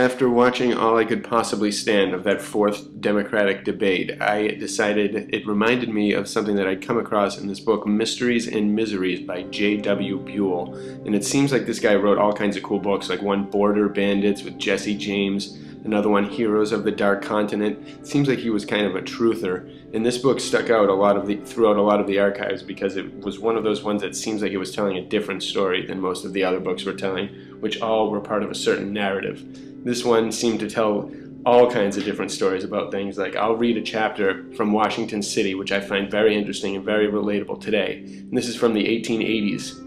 After watching all I could possibly stand of that fourth Democratic debate, I decided it reminded me of something that I'd come across in this book, Mysteries and Miseries by J.W. Buel. And it seems like this guy wrote all kinds of cool books, like one Border Bandits with Jesse James, another one Heroes of the Dark Continent. It seems like he was kind of a truther. And this book stuck out throughout a lot of the archives because it was one of those ones that seems like it was telling a different story than most of the other books were telling, which all were part of a certain narrative. This one seemed to tell all kinds of different stories about things. Like, I'll read a chapter from Washington City, which I find very interesting and very relatable today. And this is from the 1880s,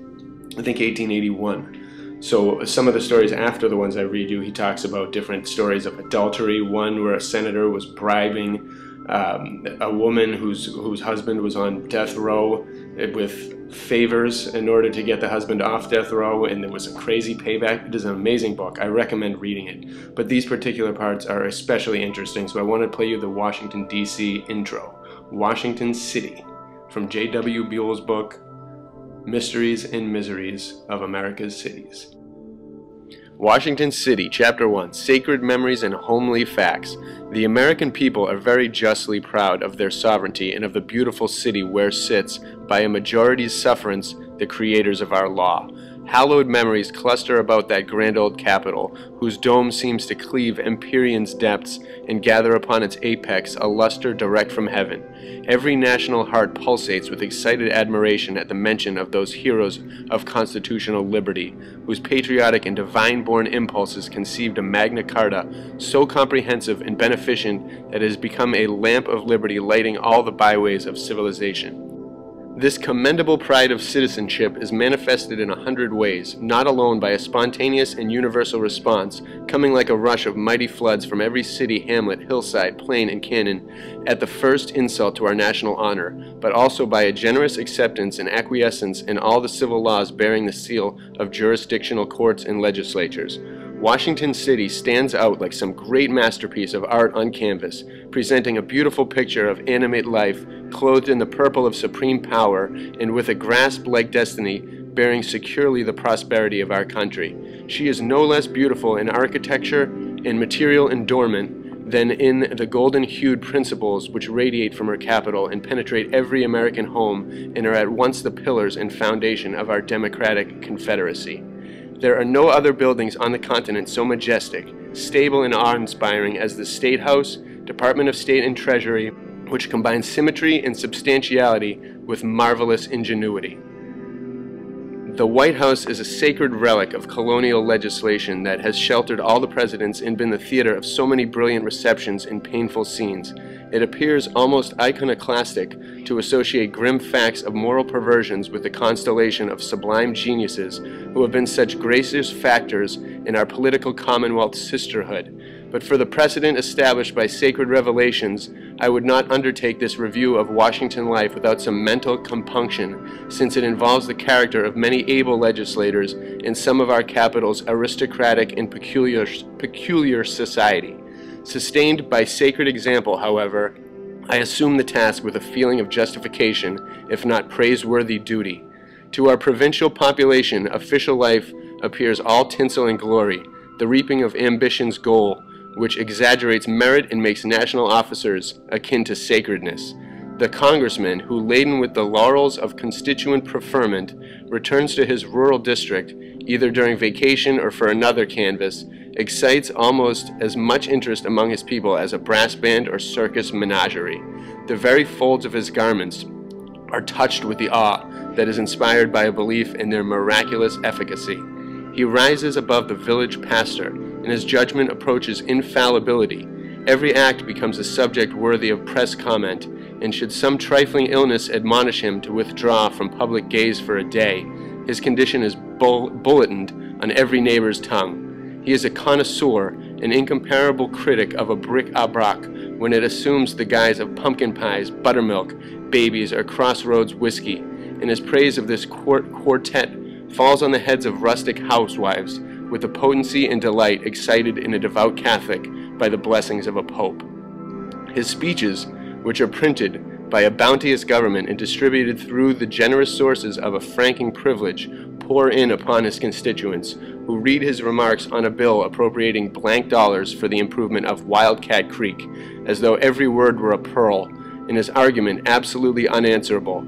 I think 1881. So some of the stories after the ones I read you, he talks about different stories of adultery. One where a senator was bribing a woman whose husband was on death row with favors in order to get the husband off death row, and there was a crazy payback. It is an amazing book. I recommend reading it. But these particular parts are especially interesting, so I want to play you the Washington, D.C. intro. Washington City, from J.W. Buell's book, Mysteries and Miseries of America's Cities. Washington City, Chapter 1, Sacred Memories and Homely Facts. The American people are very justly proud of their sovereignty and of the beautiful city where sits, by a majority's sufferance, the creators of our law. Hallowed memories cluster about that grand old capital, whose dome seems to cleave Empyrean's depths and gather upon its apex a luster direct from heaven. Every national heart pulsates with excited admiration at the mention of those heroes of constitutional liberty, whose patriotic and divine-born impulses conceived a Magna Carta so comprehensive and beneficent that it has become a lamp of liberty lighting all the byways of civilization. This commendable pride of citizenship is manifested in 100 ways, not alone by a spontaneous and universal response, coming like a rush of mighty floods from every city, hamlet, hillside, plain, and canyon at the first insult to our national honor, but also by a generous acceptance and acquiescence in all the civil laws bearing the seal of jurisdictional courts and legislatures. Washington City stands out like some great masterpiece of art on canvas, presenting a beautiful picture of animate life, clothed in the purple of supreme power, and with a grasp like destiny, bearing securely the prosperity of our country. She is no less beautiful in architecture and material endowment than in the golden-hued principles which radiate from her capital and penetrate every American home and are at once the pillars and foundation of our democratic confederacy. There are no other buildings on the continent so majestic, stable, and awe-inspiring as the State House, Department of State and Treasury, which combines symmetry and substantiality with marvelous ingenuity. The White House is a sacred relic of colonial legislation that has sheltered all the presidents and been the theater of so many brilliant receptions and painful scenes. It appears almost iconoclastic to associate grim facts of moral perversions with the constellation of sublime geniuses who have been such gracious factors in our political commonwealth sisterhood. But for the precedent established by sacred revelations, I would not undertake this review of Washington life without some mental compunction, since it involves the character of many able legislators in some of our capital's aristocratic and peculiar society. Sustained by sacred example, however, I assume the task with a feeling of justification, if not praiseworthy duty. To our provincial population, official life appears all tinsel and glory, the reaping of ambition's goal, which exaggerates merit and makes national officers akin to sacredness. The congressman, who, laden with the laurels of constituent preferment, returns to his rural district, either during vacation or for another canvass, excites almost as much interest among his people as a brass band or circus menagerie. The very folds of his garments are touched with the awe that is inspired by a belief in their miraculous efficacy. He rises above the village pastor, and his judgment approaches infallibility. Every act becomes a subject worthy of press comment, and should some trifling illness admonish him to withdraw from public gaze for a day, his condition is bulletined on every neighbor's tongue. He is a connoisseur, an incomparable critic of a bric-a-brac when it assumes the guise of pumpkin pies, buttermilk, babies, or crossroads whiskey, and his praise of this quartet falls on the heads of rustic housewives with the potency and delight excited in a devout Catholic by the blessings of a pope. His speeches, which are printed by a bounteous government and distributed through the generous sources of a franking privilege, pour in upon his constituents, who read his remarks on a bill appropriating blank dollars for the improvement of Wildcat Creek, as though every word were a pearl, and his argument absolutely unanswerable.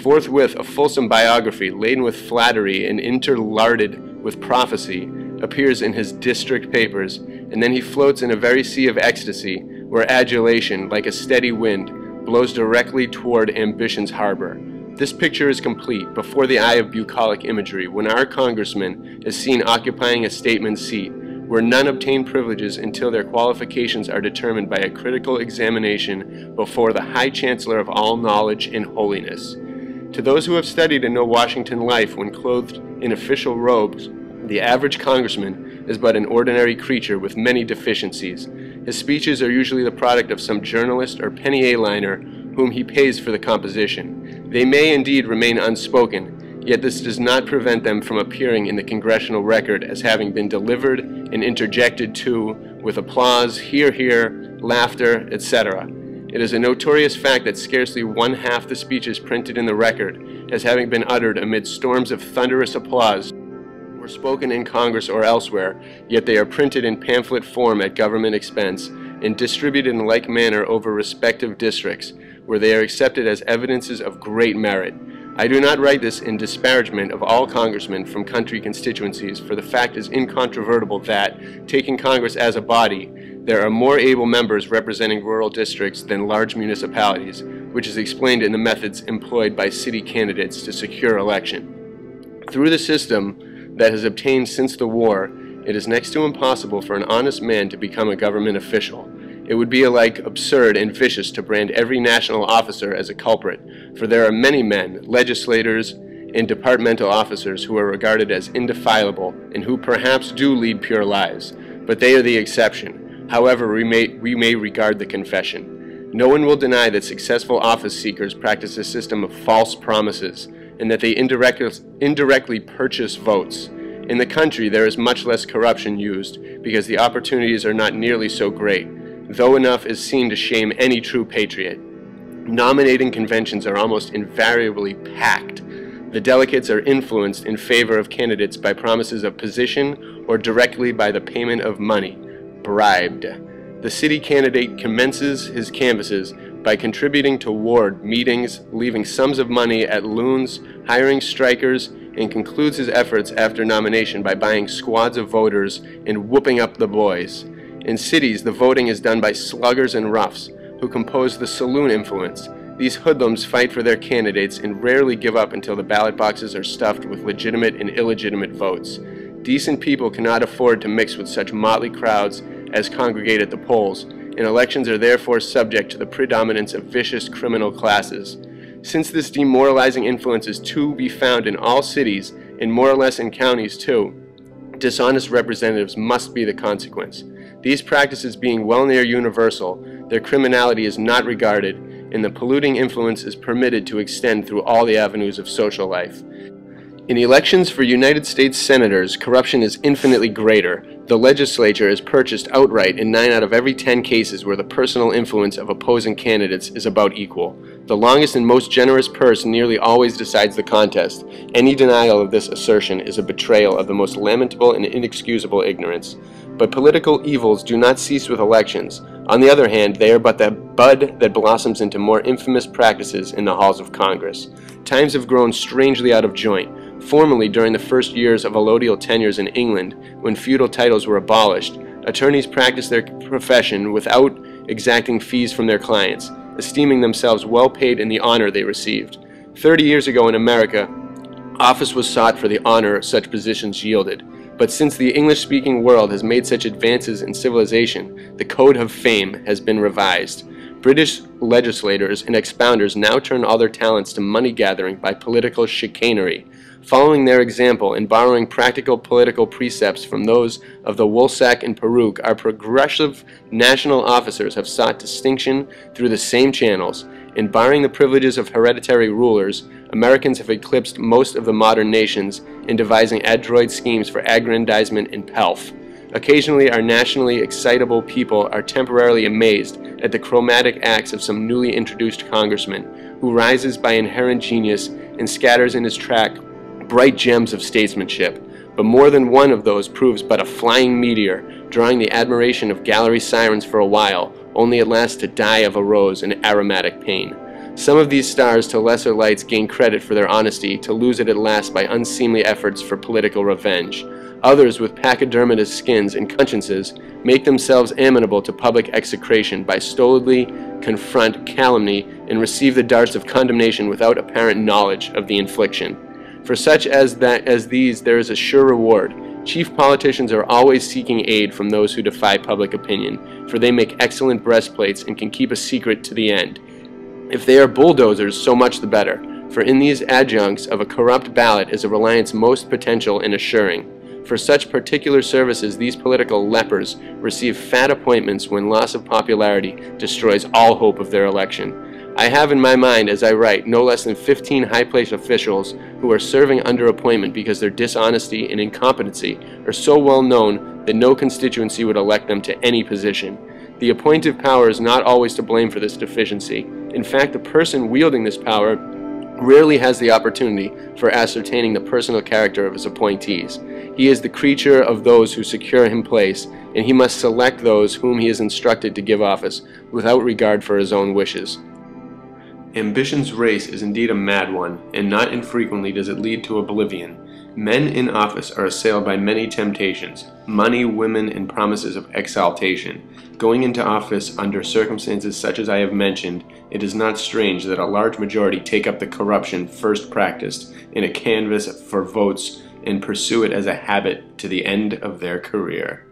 Forthwith a fulsome biography, laden with flattery and interlarded with prophecy, appears in his district papers, and then he floats in a very sea of ecstasy, where adulation, like a steady wind, blows directly toward ambition's harbor. This picture is complete before the eye of bucolic imagery when our congressman is seen occupying a statesman's seat, where none obtain privileges until their qualifications are determined by a critical examination before the High Chancellor of all knowledge and holiness. To those who have studied and know Washington life when clothed in official robes, the average congressman is but an ordinary creature with many deficiencies. His speeches are usually the product of some journalist or penny A-liner whom he pays for the composition. They may indeed remain unspoken, yet this does not prevent them from appearing in the congressional record as having been delivered and interjected to with applause, hear, hear, laughter, etc. It is a notorious fact that scarcely one half the speeches printed in the record, as having been uttered amid storms of thunderous applause, were spoken in Congress or elsewhere, yet they are printed in pamphlet form at government expense and distributed in like manner over respective districts, where they are accepted as evidences of great merit. I do not write this in disparagement of all congressmen from country constituencies, for the fact is incontrovertible that, taking Congress as a body, there are more able members representing rural districts than large municipalities, which is explained in the methods employed by city candidates to secure election. Through the system that has obtained since the war, it is next to impossible for an honest man to become a government official. It would be alike absurd and vicious to brand every national officer as a culprit, for there are many men, legislators, and departmental officers who are regarded as indefilable and who perhaps do lead pure lives, but they are the exception, however we may regard the confession. No one will deny that successful office seekers practice a system of false promises, and that they indirectly purchase votes. In the country there is much less corruption used, because the opportunities are not nearly so great, though enough is seen to shame any true patriot. Nominating conventions are almost invariably packed. The delegates are influenced in favor of candidates by promises of position or directly by the payment of money, bribed. The city candidate commences his canvasses by contributing to ward meetings, leaving sums of money at loons, hiring strikers, and concludes his efforts after nomination by buying squads of voters and whooping up the boys. In cities, the voting is done by sluggers and roughs, who compose the saloon influence. These hoodlums fight for their candidates and rarely give up until the ballot boxes are stuffed with legitimate and illegitimate votes. Decent people cannot afford to mix with such motley crowds as congregate at the polls, and elections are therefore subject to the predominance of vicious criminal classes. Since this demoralizing influence is to be found in all cities, and more or less in counties too, dishonest representatives must be the consequence. These practices being well near universal, their criminality is not regarded, and the polluting influence is permitted to extend through all the avenues of social life. In elections for United States senators, corruption is infinitely greater. The legislature is purchased outright in 9 out of every 10 cases where the personal influence of opposing candidates is about equal. The longest and most generous purse nearly always decides the contest. Any denial of this assertion is a betrayal of the most lamentable and inexcusable ignorance. But political evils do not cease with elections. On the other hand, they are but the bud that blossoms into more infamous practices in the halls of Congress. Times have grown strangely out of joint. Formerly, during the first years of allodial tenures in England, when feudal titles were abolished, attorneys practiced their profession without exacting fees from their clients, esteeming themselves well paid in the honor they received. 30 years ago in America, office was sought for the honor such positions yielded. But since the English-speaking world has made such advances in civilization, the code of fame has been revised. British legislators and expounders now turn all their talents to money gathering by political chicanery. Following their example and borrowing practical political precepts from those of the woolsack and peruke, our progressive national officers have sought distinction through the same channels. In barring the privileges of hereditary rulers, Americans have eclipsed most of the modern nations in devising adroit schemes for aggrandizement and pelf. Occasionally, our nationally excitable people are temporarily amazed at the chromatic acts of some newly introduced congressman, who rises by inherent genius and scatters in his track bright gems of statesmanship. But more than one of those proves but a flying meteor, drawing the admiration of gallery sirens for a while, only at last to die of a rose in aromatic pain. Some of these stars to lesser lights gain credit for their honesty, to lose it at last by unseemly efforts for political revenge. Others, with pachydermatous skins and consciences, make themselves amenable to public execration by stolidly confront calumny and receive the darts of condemnation without apparent knowledge of the infliction. For such as these there is a sure reward. Chief politicians are always seeking aid from those who defy public opinion, for they make excellent breastplates and can keep a secret to the end. If they are bulldozers, so much the better, for in these adjuncts of a corrupt ballot is a reliance most potential and assuring. For such particular services these political lepers receive fat appointments when loss of popularity destroys all hope of their election. I have in my mind, as I write, no less than 15 high-placed officials who are serving under appointment because their dishonesty and incompetency are so well known that no constituency would elect them to any position. The appointive power is not always to blame for this deficiency. In fact, the person wielding this power rarely has the opportunity for ascertaining the personal character of his appointees. He is the creature of those who secure him place, and he must select those whom he is instructed to give office, without regard for his own wishes. Ambition's race is indeed a mad one, and not infrequently does it lead to oblivion. Men in office are assailed by many temptations: money, women, and promises of exaltation. Going into office under circumstances such as I have mentioned, it is not strange that a large majority take up the corruption first practiced in a canvass for votes and pursue it as a habit to the end of their career.